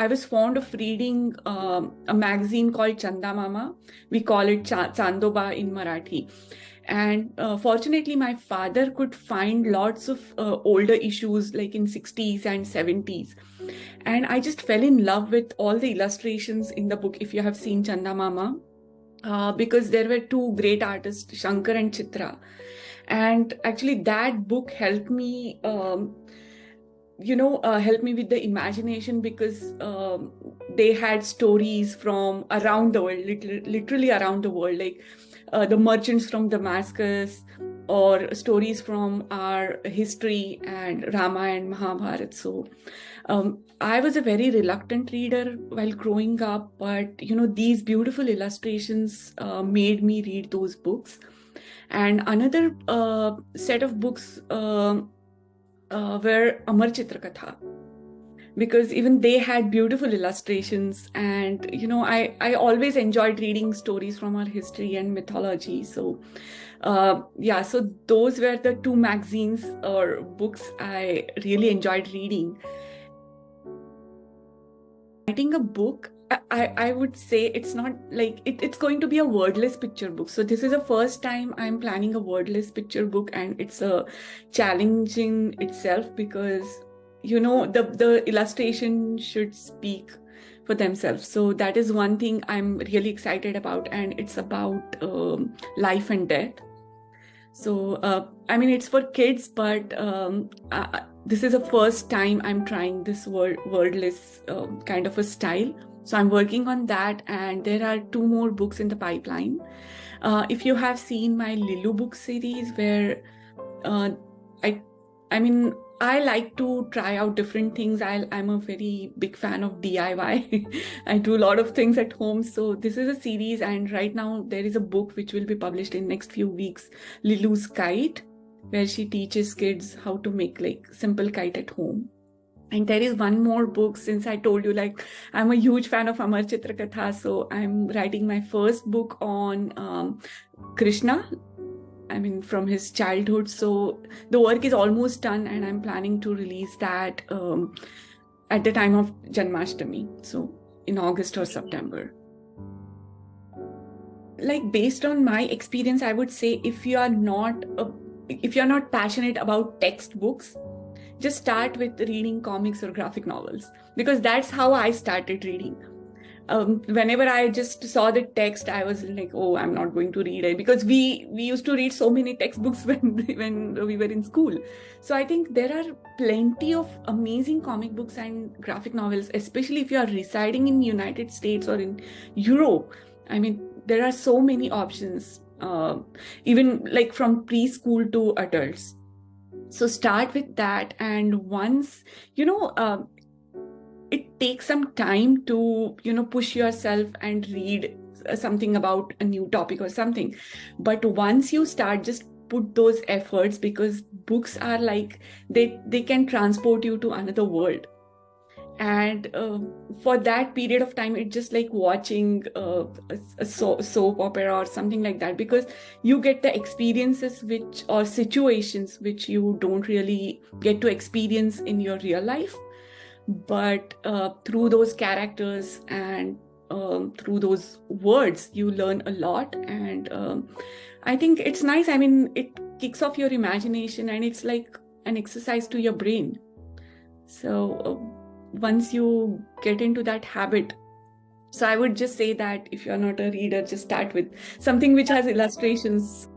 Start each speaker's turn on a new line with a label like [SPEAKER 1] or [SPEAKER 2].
[SPEAKER 1] I was fond of reading a magazine called Chanda Mama. We call it Chandoba in Marathi. And fortunately, my father could find lots of older issues like in 60s and 70s. And I just fell in love with all the illustrations in the book, if you have seen Chanda Mama, because there were two great artists, Shankar and Chitra. And actually, that book helped me. Help me with the imagination because they had stories from around the world, literally around the world, like the merchants from Damascus, or stories from our history and Rama and Mahabharata. So I was a very reluctant reader while growing up, but these beautiful illustrations made me read those books. And another set of books were Amar Chitrakatha, because even they had beautiful illustrations. And I always enjoyed reading stories from our history and mythology. So so those were the two magazines or books I really enjoyed reading. Writing a book, I would say it's not like it's going to be a wordless picture book. So this is the first time I'm planning a wordless picture book, and it's a challenging itself because the illustration should speak for themselves. So that is one thing I'm really excited about, and it's about life and death. So it's for kids, but this is the first time I'm trying this wordless kind of a style. So I'm working on that, and there are two more books in the pipeline. If you have seen my Lilu book series, where I like to try out different things. I'm a very big fan of DIY. I do a lot of things at home. So this is a series, and right now there is a book which will be published in next few weeks, Lilu's Kite, where she teaches kids how to make like simple kite at home. And there is one more book, since I told you like I'm a huge fan of Amar Chitrakatha. So I'm writing my first book on Krishna, from his childhood. So the work is almost done, and I'm planning to release that at the time of Janmashtami, so in August or September. Like, based on my experience, I would say if you're not passionate about textbooks, just start with reading comics or graphic novels, because that's how I started reading. Whenever I just saw the text, I was like, oh, I'm not going to read it, because we used to read so many textbooks when we were in school. So I think there are plenty of amazing comic books and graphic novels, especially if you are residing in United States or in Europe. There are so many options, even like from preschool to adults. So start with that, and once it takes some time to push yourself and read something about a new topic or something, but once you start, just put those efforts, because books are like they can transport you to another world. And for that period of time, it's just like watching a soap opera or something like that, because you get the experiences or situations which you don't really get to experience in your real life. But through those characters and through those words, you learn a lot. And I think it's nice. It kicks off your imagination, and it's like an exercise to your brain. So once you get into that habit, so I would just say that if you're not a reader, just start with something which has illustrations.